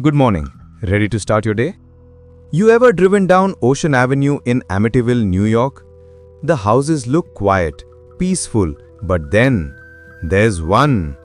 Good morning. Ready to start your day? You ever driven down Ocean Avenue in Amityville, New York? The houses look quiet, peaceful, but then there's one.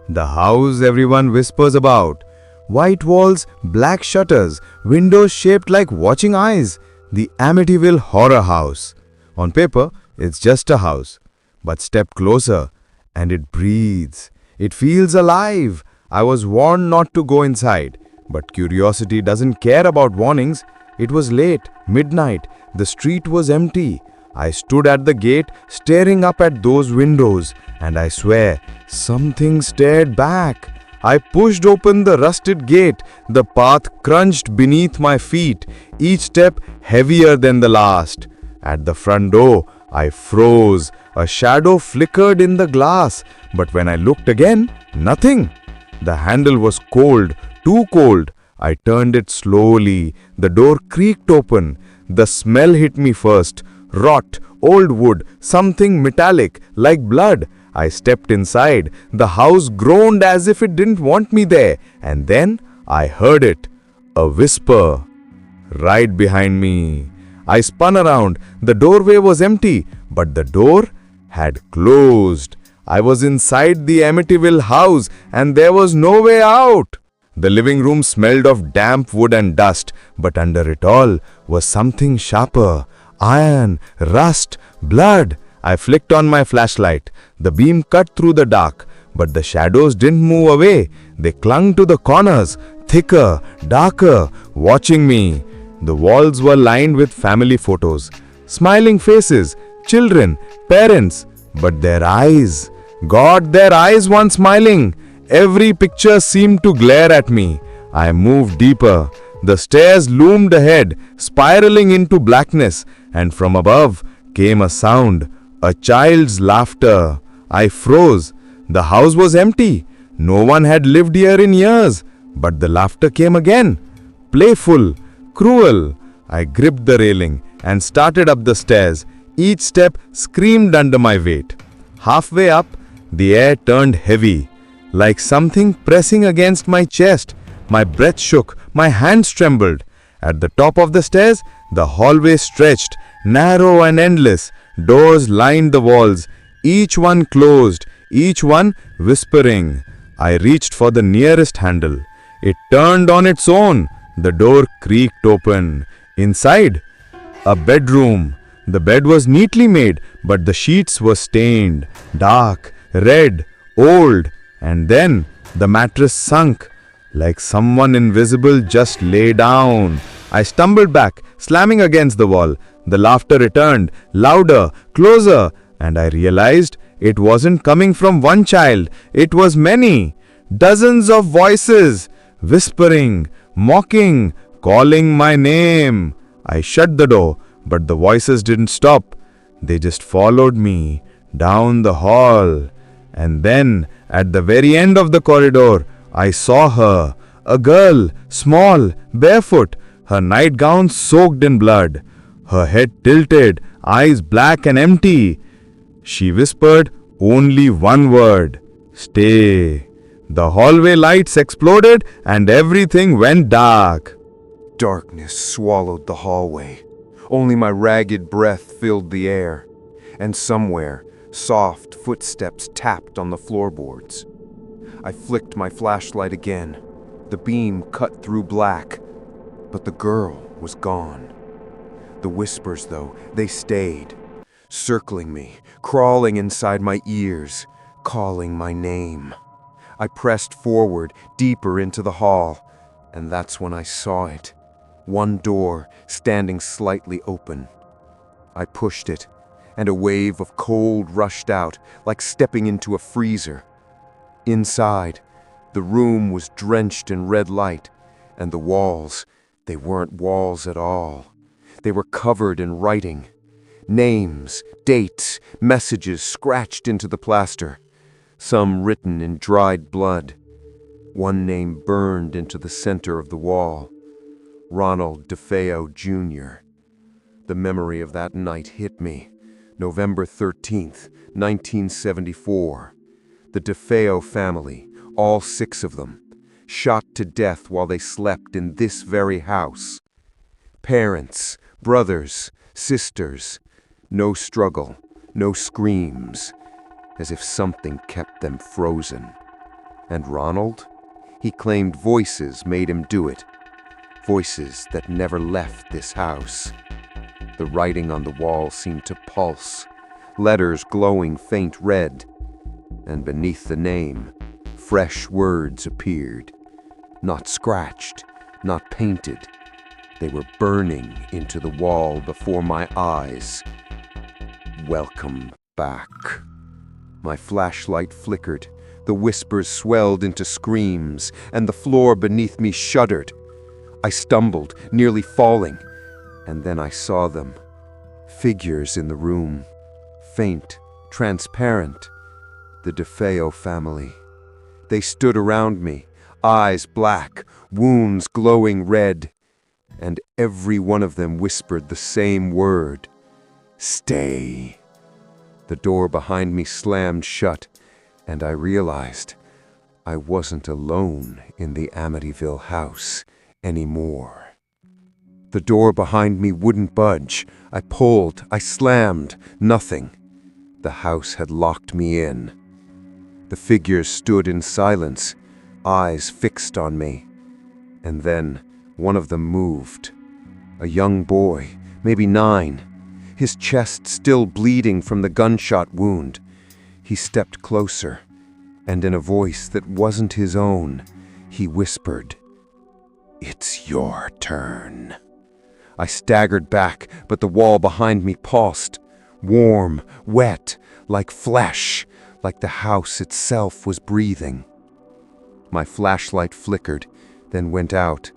The house everyone whispers about. White walls, black shutters, windows shaped like watching eyes. The Amityville Horror House. On paper, it's just a house. But step closer, and it breathes. It feels alive. I was warned not to go inside. But curiosity doesn't care about warnings. It was late, midnight. The street was empty. I stood at the gate, staring up at those windows, and I swear, something stared back. I pushed open the rusted gate. The path crunched beneath my feet, each step heavier than the last. At the front door, I froze. A shadow flickered in the glass, but when I looked again, nothing. The handle was cold, too cold. I turned it slowly. The door creaked open. The smell hit me first. Rot, old wood, something metallic, like blood. I stepped inside. The house groaned as if it didn't want me there. And then I heard it. A whisper. Right behind me. I spun around. The doorway was empty, but the door had closed. I was inside the Amityville house, and there was no way out. The living room smelled of damp wood and dust, but under it all was something sharper. Iron, rust, blood. I flicked on my flashlight. The beam cut through the dark, but the shadows didn't move away. They clung to the corners, thicker, darker, watching me. The walls were lined with family photos, smiling faces, children, parents, but their eyes. God, their eyes weren't smiling. Every picture seemed to glare at me. I moved deeper. The stairs loomed ahead, spiraling into blackness, and from above came a sound, a child's laughter. I froze. The house was empty. No one had lived here in years. But the laughter came again. Playful, cruel. I gripped the railing and started up the stairs. Each step screamed under my weight. Halfway up, the air turned heavy, like something pressing against my chest. My breath shook, my hands trembled. At the top of the stairs, the hallway stretched, narrow and endless. Doors lined the walls, each one closed, each one whispering. I reached for the nearest handle. It turned on its own. The door creaked open. Inside, a bedroom. The bed was neatly made, but the sheets were stained, dark, red, old. And then the mattress sunk, like someone invisible just lay down. I stumbled back, slamming against the wall. The laughter returned, louder, closer, and I realized it wasn't coming from one child. It was many, dozens of voices, whispering, mocking, calling my name. I shut the door, but the voices didn't stop. They just followed me down the hall. And then, at the very end of the corridor, I saw her, a girl, small, barefoot, her nightgown soaked in blood, her head tilted, eyes black and empty. She whispered only one word, "Stay." The hallway lights exploded and everything went dark. Darkness swallowed the hallway. Only my ragged breath filled the air. And somewhere, soft footsteps tapped on the floorboards. I flicked my flashlight again. The beam cut through black, but the girl was gone. The whispers, though, they stayed, circling me, crawling inside my ears, calling my name. I pressed forward, deeper into the hall, and that's when I saw it. One door standing slightly open. I pushed it, and a wave of cold rushed out, like stepping into a freezer. Inside, the room was drenched in red light, and the walls, they weren't walls at all. They were covered in writing. Names, dates, messages scratched into the plaster, some written in dried blood. One name burned into the center of the wall. Ronald DeFeo Jr. The memory of that night hit me. November 13th, 1974. The DeFeo family, all 6 of them, shot to death while they slept in this very house. Parents, brothers, sisters, no struggle, no screams, as if something kept them frozen. And Ronald? He claimed voices made him do it. Voices that never left this house. The writing on the wall seemed to pulse, letters glowing faint red. And beneath the name, fresh words appeared. Not scratched, not painted. They were burning into the wall before my eyes. Welcome back. My flashlight flickered. The whispers swelled into screams, and the floor beneath me shuddered. I stumbled, nearly falling, and then I saw them. Figures in the room, faint, transparent. The DeFeo family. They stood around me, eyes black, wounds glowing red, and every one of them whispered the same word: stay. The door behind me slammed shut, and I realized I wasn't alone in the Amityville house anymore. The door behind me wouldn't budge. I pulled, I slammed, nothing. The house had locked me in. The figures stood in silence, eyes fixed on me. And then one of them moved. A young boy, maybe 9, his chest still bleeding from the gunshot wound. He stepped closer, and in a voice that wasn't his own, he whispered, "It's your turn." I staggered back, but the wall behind me pulsed, warm, wet, like flesh, like the house itself was breathing. My flashlight flickered, then went out,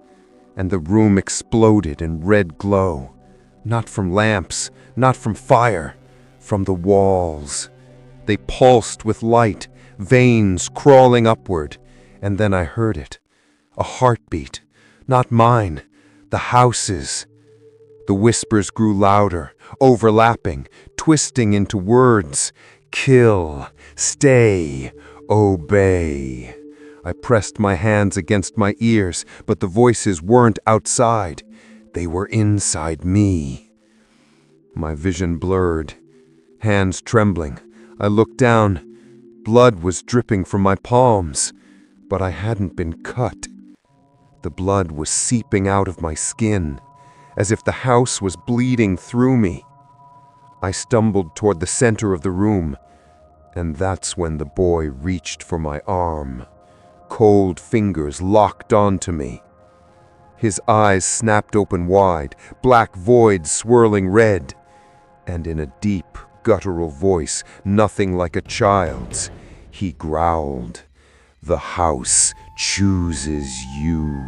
and the room exploded in red glow. Not from lamps, not from fire, from the walls. They pulsed with light, veins crawling upward, and then I heard it. A heartbeat, not mine, the house's. The whispers grew louder, overlapping, twisting into words. Kill, stay, obey. I pressed my hands against my ears, but the voices weren't outside. They were inside me. My vision blurred, hands trembling. I looked down. Blood was dripping from my palms, but I hadn't been cut. The blood was seeping out of my skin, as if the house was bleeding through me. I stumbled toward the center of the room, and that's when the boy reached for my arm. Cold fingers locked onto me. His eyes snapped open wide, black voids swirling red, and in a deep, guttural voice, nothing like a child's, he growled, "The house chooses you."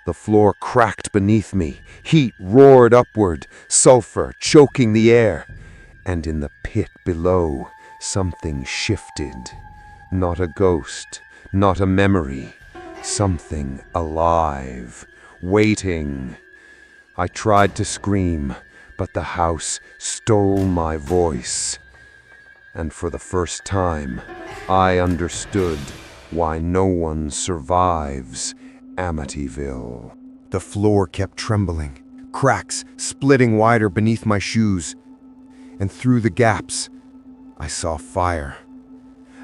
The floor cracked beneath me, heat roared upward, sulfur choking the air, and in the pit below, something shifted. Not a ghost, not a memory, something alive, waiting. I tried to scream, but the house stole my voice. And for the first time, I understood why no one survives Amityville. The floor kept trembling, cracks splitting wider beneath my shoes, and through the gaps, I saw fire.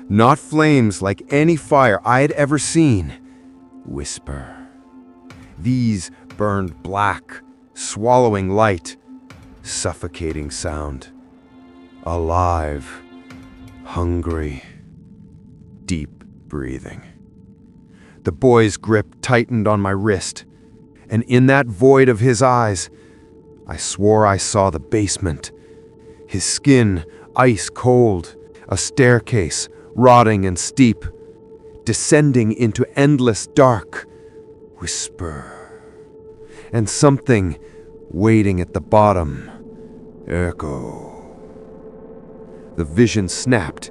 Not flames like any fire I had ever seen. Whisper. These burned black, swallowing light, suffocating sound. Alive, hungry, deep breathing. The boy's grip tightened on my wrist, and in that void of his eyes, I swore I saw the basement. His skin ice cold, a staircase rotting and steep, descending into endless dark. Whisper. And something waiting at the bottom. Echo. The vision snapped.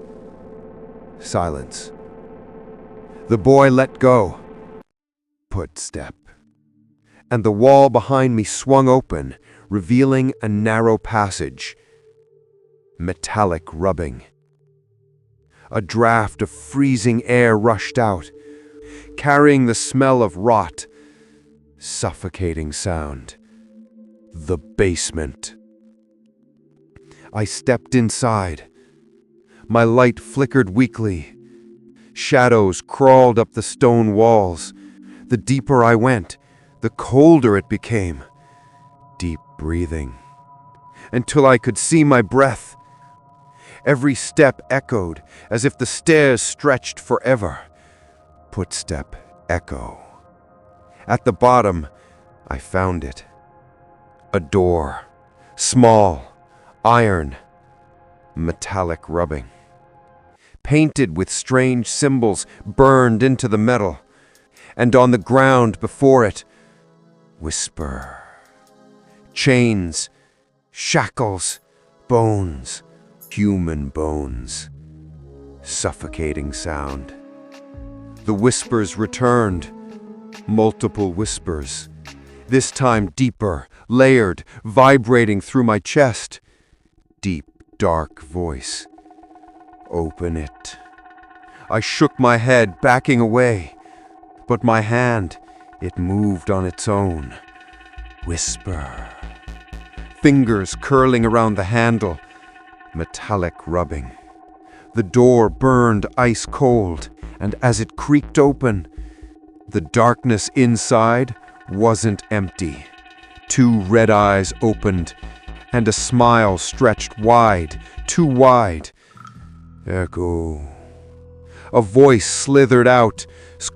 Silence. The boy let go. Footstep. And the wall behind me swung open, revealing a narrow passage. Metallic rubbing. A draft of freezing air rushed out, carrying the smell of rot. Suffocating sound. The basement. I stepped inside. My light flickered weakly. Shadows crawled up the stone walls. The deeper I went, the colder it became. Deep breathing. Until I could see my breath. Every step echoed as if the stairs stretched forever. Footstep, echo. At the bottom, I found it. A door. Small. Iron. Metallic rubbing. Painted with strange symbols burned into the metal. And on the ground before it, whisper. Chains. Shackles. Bones. Human bones. Suffocating sound. The whispers returned. Multiple whispers. This time deeper, layered, vibrating through my chest. Deep, dark voice. Open it. I shook my head, backing away. But my hand, it moved on its own. Whisper. Fingers curling around the handle. Metallic rubbing. The door burned ice cold, and as it creaked open, the darkness inside wasn't empty. 2 red eyes opened, and a smile stretched wide, too wide. Echo. A voice slithered out,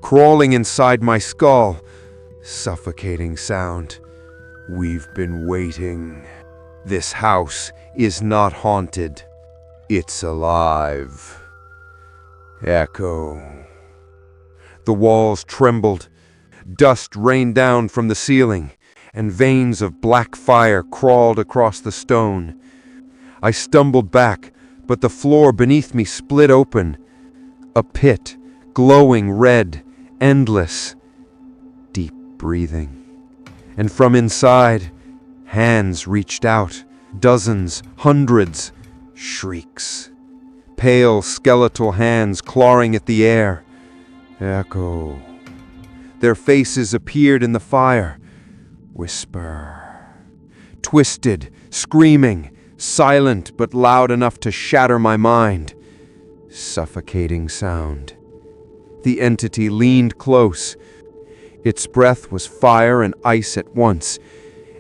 crawling inside my skull. Suffocating sound. We've been waiting. This house is not haunted. It's alive. Echo. The walls trembled. Dust rained down from the ceiling, and veins of black fire crawled across the stone. I stumbled back, but the floor beneath me split open. A pit, glowing red, endless. Deep breathing. And from inside, hands reached out. Dozens, hundreds. Shrieks. Pale, skeletal hands clawing at the air. Echo. Their faces appeared in the fire. Whisper. Twisted, screaming, silent but loud enough to shatter my mind. Suffocating sound. The entity leaned close. Its breath was fire and ice at once,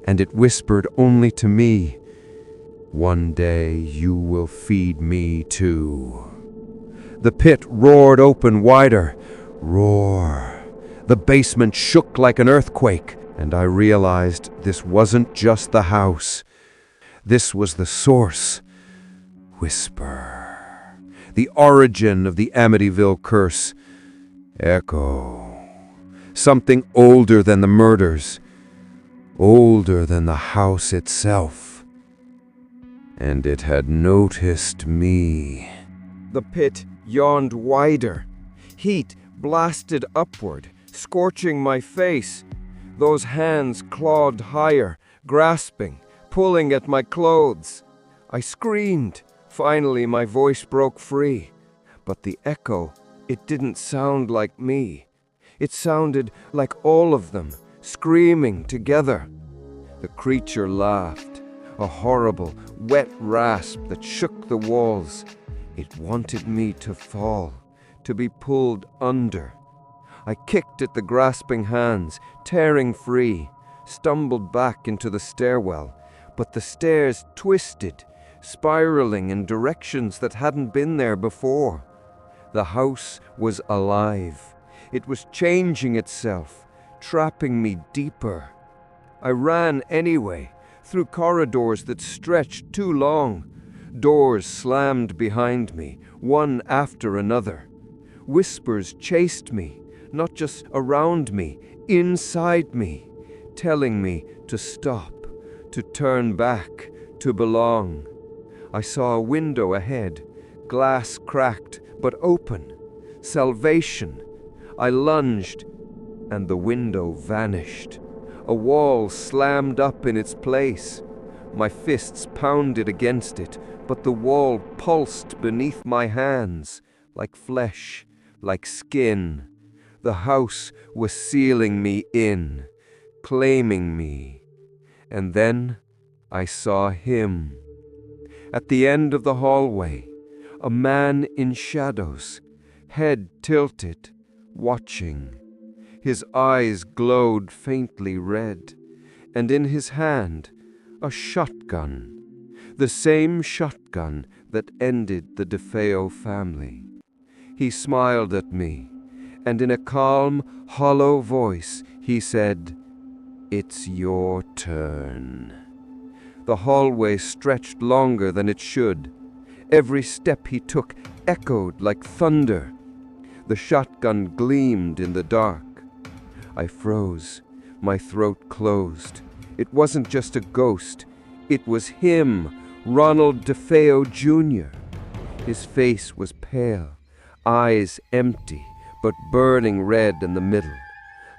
and it whispered only to me, "One day you will feed me too." The pit roared open wider. Roar. The basement shook like an earthquake, and I realized this wasn't just the house. This was the source. Whisper. The origin of the Amityville curse. Echo. Something older than the murders. Older than the house itself. And it had noticed me. The pit yawned wider. Heat blasted upward, scorching my face. Those hands clawed higher, grasping, pulling at my clothes. I screamed. Finally, my voice broke free. But the echo, it didn't sound like me. It sounded like all of them, screaming together. The creature laughed, a horrible, wet rasp that shook the walls. It wanted me to fall, to be pulled under. I kicked at the grasping hands, tearing free, stumbled back into the stairwell, but the stairs twisted, spiraling in directions that hadn't been there before. The house was alive. It was changing itself, trapping me deeper. I ran anyway, through corridors that stretched too long. Doors slammed behind me, one after another. Whispers chased me, not just around me, inside me, telling me to stop, to turn back, to belong. I saw a window ahead, glass cracked but open. Salvation. I lunged, and the window vanished. A wall slammed up in its place. My fists pounded against it, but the wall pulsed beneath my hands, like flesh, like skin. The house was sealing me in, claiming me. And then I saw him. At the end of the hallway, a man in shadows, head tilted, watching. His eyes glowed faintly red, and in his hand a shotgun, the same shotgun that ended the DeFeo family. He smiled at me, and in a calm, hollow voice he said, "It's your turn." The hallway stretched longer than it should. Every step he took echoed like thunder. The shotgun gleamed in the dark. I froze. My throat closed. It wasn't just a ghost. It was him, Ronald DeFeo Jr. His face was pale, eyes empty, but burning red in the middle,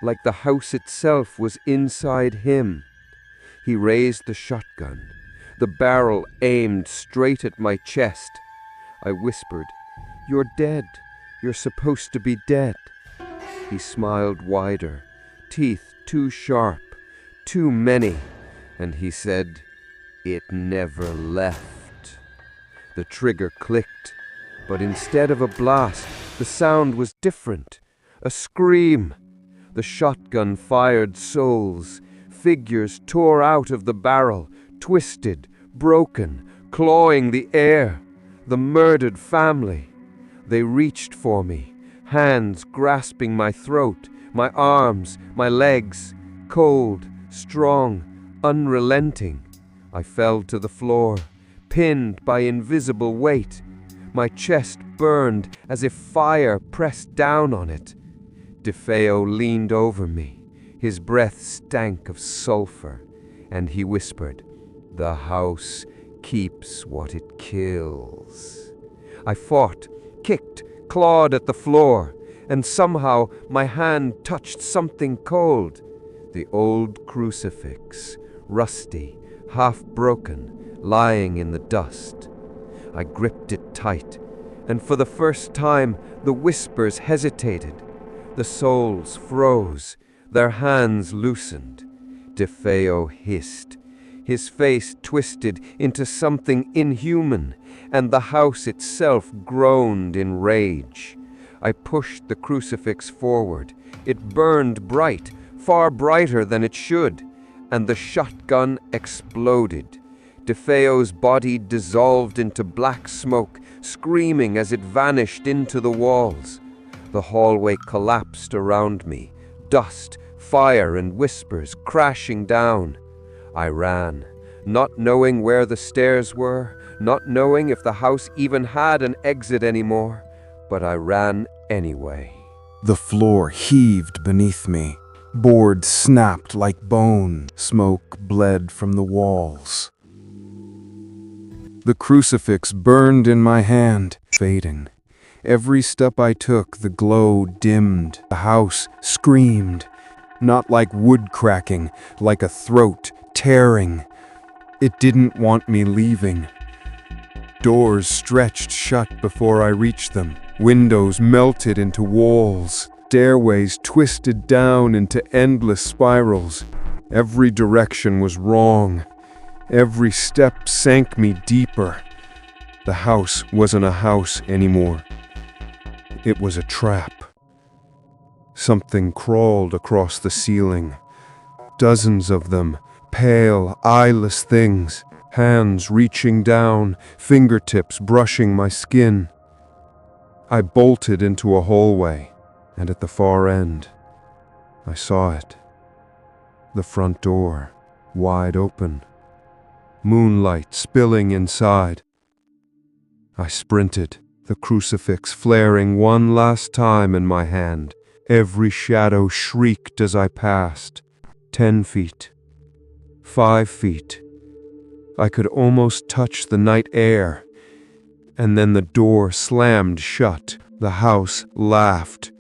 like the house itself was inside him. He raised the shotgun, the barrel aimed straight at my chest. I whispered, "You're dead. You're supposed to be dead." He smiled wider, teeth too sharp, too many, and he said, "It never left." The trigger clicked, but instead of a blast, the sound was different, a scream. The shotgun fired souls. Figures tore out of the barrel, twisted, broken, clawing the air. The murdered family. They reached for me, hands grasping my throat, my arms, my legs, cold, strong, unrelenting. I fell to the floor, pinned by invisible weight. My chest burned as if fire pressed down on it. DeFeo leaned over me. His breath stank of sulfur, and he whispered, "The house keeps what it kills." I fought, kicked, clawed at the floor, and somehow my hand touched something cold. The old crucifix, rusty, half-broken, lying in the dust. I gripped it tight, and for the first time the whispers hesitated. The souls froze, their hands loosened. DeFeo hissed. His face twisted into something inhuman, and the house itself groaned in rage. I pushed the crucifix forward. It burned bright, far brighter than it should, and the shotgun exploded. DeFeo's body dissolved into black smoke, screaming as it vanished into the walls. The hallway collapsed around me, dust, fire, and whispers crashing down. I ran, not knowing where the stairs were, not knowing if the house even had an exit anymore, but I ran anyway. The floor heaved beneath me. Boards snapped like bone. Smoke bled from the walls. The crucifix burned in my hand, fading. Every step I took, the glow dimmed. The house screamed, not like wood cracking, like a throat tearing. It didn't want me leaving. Doors stretched shut before I reached them. Windows melted into walls. Stairways twisted down into endless spirals. Every direction was wrong. Every step sank me deeper. The house wasn't a house anymore. It was a trap. Something crawled across the ceiling. Dozens of them, pale, eyeless things, hands reaching down, fingertips brushing my skin. I bolted into a hallway, and at the far end, I saw it. The front door, wide open. Moonlight spilling inside. I sprinted, the crucifix flaring one last time in my hand. Every shadow shrieked as I passed. 10 feet. 5 feet. I could almost touch the night air. And then the door slammed shut. The house laughed.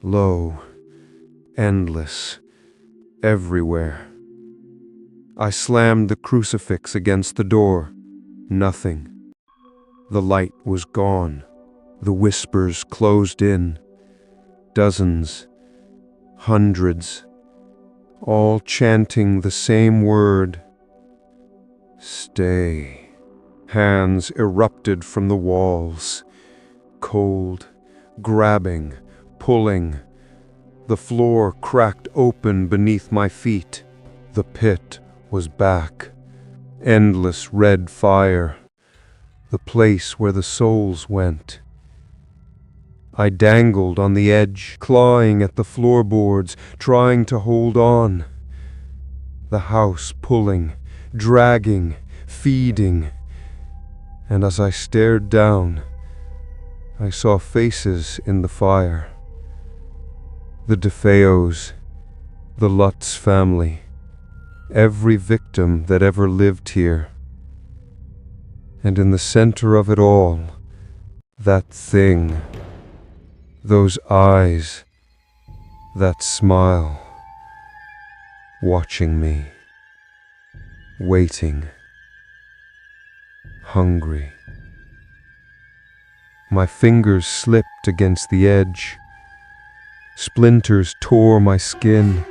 Low. Endless. Everywhere. I slammed the crucifix against the door. Nothing. The light was gone. The whispers closed in. Dozens, hundreds, all chanting the same word. Stay. Hands erupted from the walls, cold, grabbing, pulling. The floor cracked open beneath my feet. The pit was back. Endless red fire. The place where the souls went. I dangled on the edge, clawing at the floorboards, trying to hold on. The house pulling, dragging, feeding. And as I stared down, I saw faces in the fire. The DeFeos, the Lutz family, every victim that ever lived here. And in the center of it all, that thing, those eyes, that smile, watching me, waiting, hungry. My fingers slipped against the edge. Splinters tore my skin.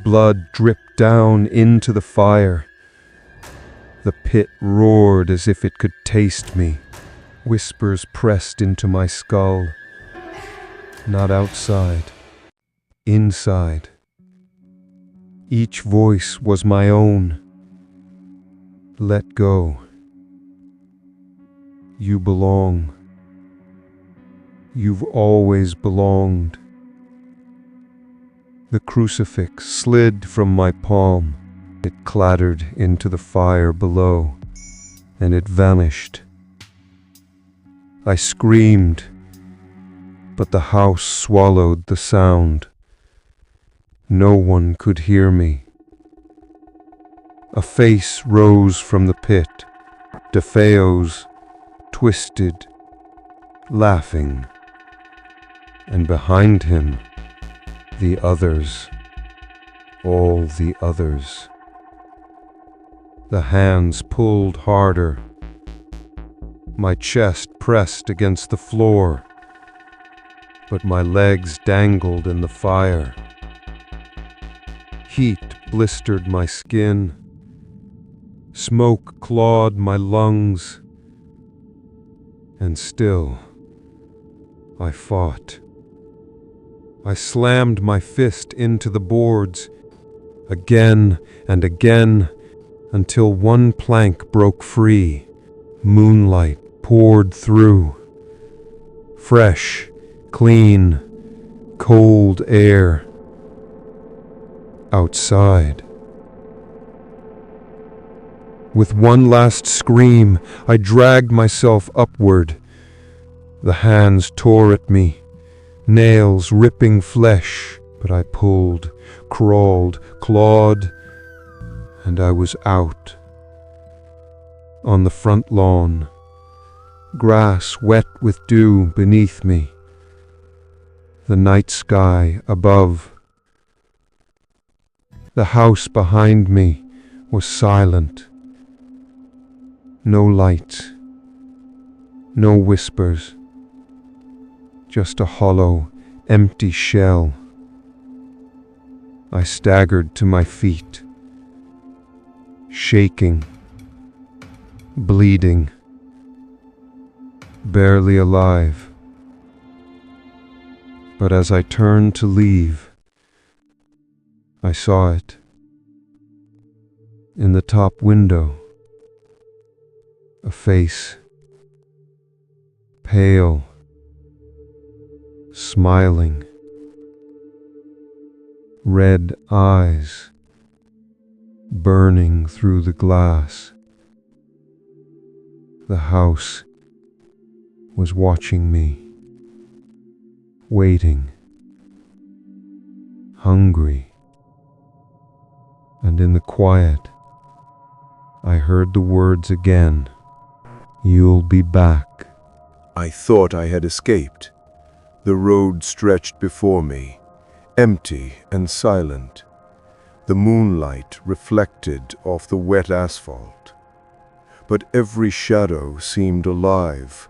Blood dripped down into the fire. The pit roared as if it could taste me. Whispers pressed into my skull. Not outside, inside. Each voice was my own. Let go. You belong. You've always belonged. The crucifix slid from my palm. It clattered into the fire below, and it vanished. I screamed, but the house swallowed the sound. No one could hear me. A face rose from the pit, DeFeo's, twisted, laughing. And behind him, the others, all the others. The hands pulled harder. My chest pressed against the floor, but my legs dangled in the fire. Heat blistered my skin. Smoke clawed my lungs. And still, I fought. I slammed my fist into the boards, again and again, until one plank broke free. Moonlight poured through. Fresh, clean, cold air. Outside. With one last scream, I dragged myself upward. The hands tore at me, nails ripping flesh, but I pulled, crawled, clawed, and I was out. On the front lawn, grass wet with dew beneath me, the night sky above. The house behind me was silent. No lights, no whispers, just a hollow, empty shell. I staggered to my feet, shaking, bleeding, barely alive. But as I turned to leave, I saw it. In the top window, a face, pale, smiling, red eyes burning through the glass. The house was watching me, waiting, hungry. And in the quiet, I heard the words again. You'll be back. I thought I had escaped. The road stretched before me, empty and silent. The moonlight reflected off the wet asphalt. But every shadow seemed alive.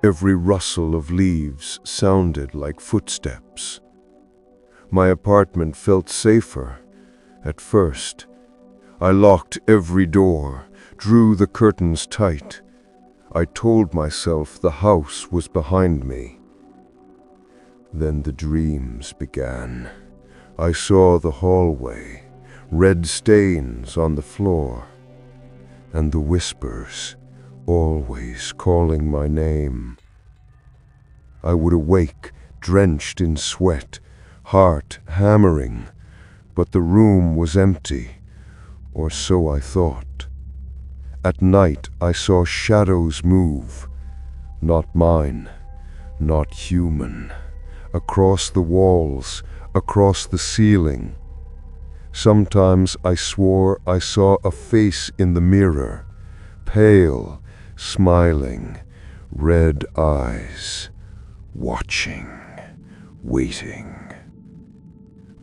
Every rustle of leaves sounded like footsteps. My apartment felt safer at first. I locked every door, drew the curtains tight. I told myself the house was behind me. Then the dreams began. I saw the hallway, red stains on the floor, and the whispers, always calling my name. I would awake, drenched in sweat, heart hammering, but the room was empty, or so I thought. At night I saw shadows move, not mine, not human, across the walls, across the ceiling. Sometimes I swore I saw a face in the mirror, pale, smiling, red eyes, watching, waiting.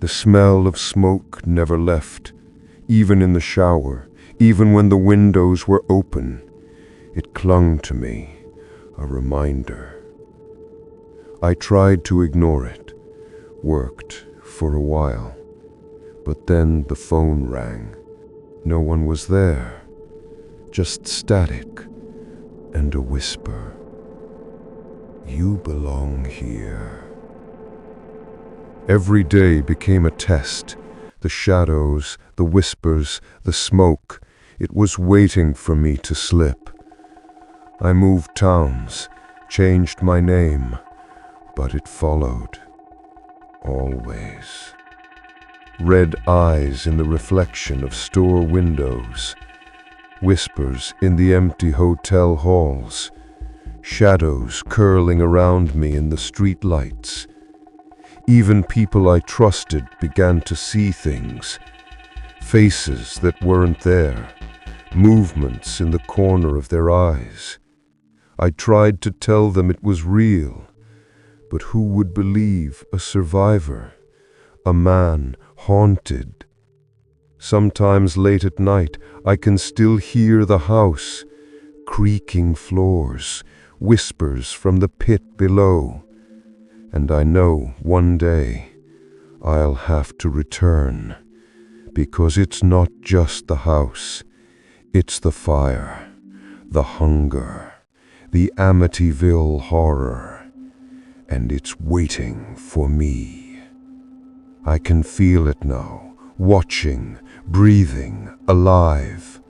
The smell of smoke never left, even in the shower, even when the windows were open. It clung to me, a reminder. I tried to ignore it, worked for a while, but then the phone rang. No one was there, just static and a whisper. You belong here. Every day became a test. The shadows, the whispers, the smoke. It was waiting for me to slip. I moved towns, changed my name, but it followed. Always. Red eyes in the reflection of store windows. Whispers in the empty hotel halls. Shadows curling around me in the street lights. Even people I trusted began to see things. Faces that weren't there. Movements in the corner of their eyes. I tried to tell them it was real, but who would believe a survivor? A man haunted. Sometimes late at night, I can still hear the house, creaking floors, whispers from the pit below. And I know one day I'll have to return, because it's not just the house, it's the fire, the hunger, the Amityville horror, and it's waiting for me. I can feel it now, watching, breathing, alive.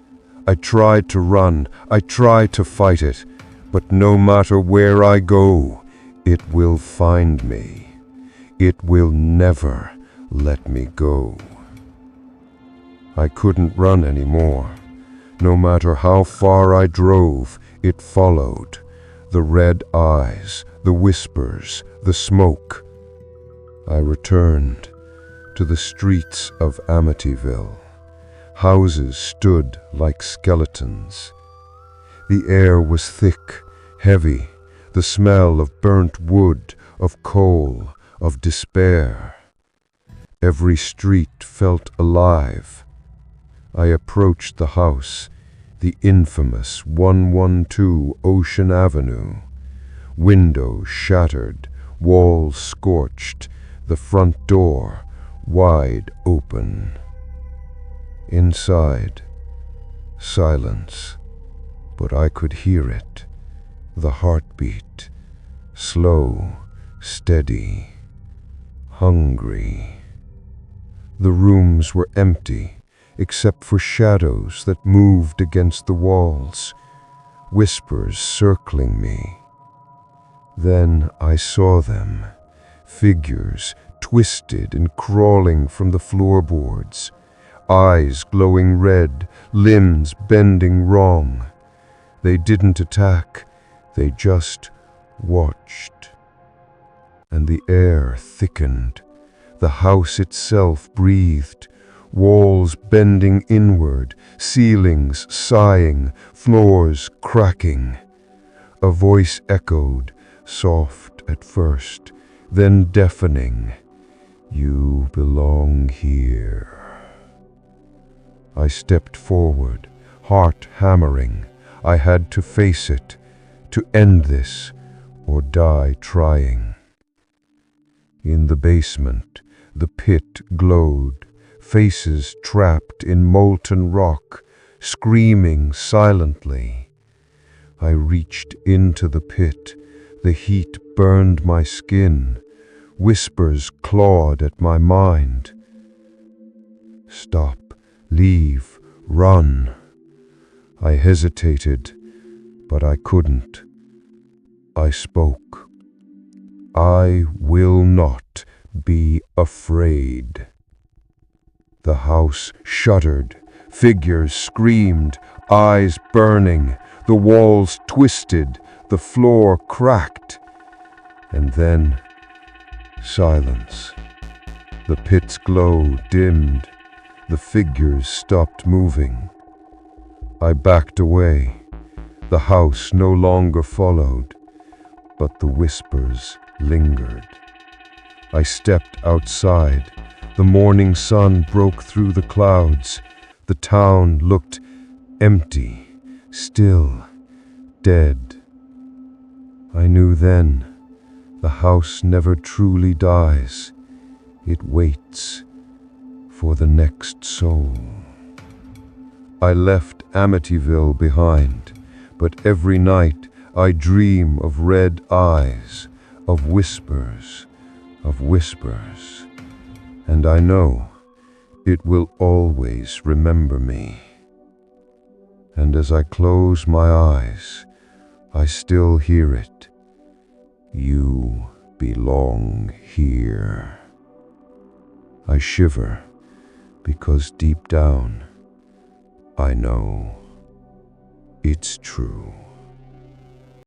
I tried to run, I tried to fight it, but no matter where I go, it will find me. It will never let me go. I couldn't run anymore. No matter how far I drove, it followed. The red eyes, the whispers, the smoke. I returned to the streets of Amityville. Houses stood like skeletons. The air was thick, heavy, the smell of burnt wood, of coal, of despair. Every street felt alive. I approached the house, the infamous 112 Ocean Avenue. Windows shattered, walls scorched, the front door wide open. Inside, silence, but I could hear it. The heartbeat, slow, steady, hungry. The rooms were empty, except for shadows that moved against the walls, whispers circling me. Then I saw them, figures twisted and crawling from the floorboards, eyes glowing red, limbs bending wrong. They didn't attack. They just watched. And the air thickened. The house itself breathed, walls bending inward, ceilings sighing, floors cracking. A voice echoed, soft at first, then deafening. You belong here. I stepped forward, heart hammering. I had to face it, to end this or die trying. In the basement, the pit glowed, faces trapped in molten rock, screaming silently. I reached into the pit. The heat burned my skin. Whispers clawed at my mind. Stop, leave, run. I hesitated, but I couldn't. I spoke. I will not be afraid. The house shuddered. Figures screamed, eyes burning. The walls twisted, the floor cracked. And then, silence. The pit's glow dimmed. The figures stopped moving. I backed away. The house no longer followed, but the whispers lingered. I stepped outside. The morning sun broke through the clouds. The town looked empty, still, dead. I knew then, the house never truly dies. It waits for the next soul. I left Amityville behind, but every night I dream of red eyes, of whispers, and I know it will always remember me. And as I close my eyes, I still hear it. You belong here. I shiver because deep down, I know it's true.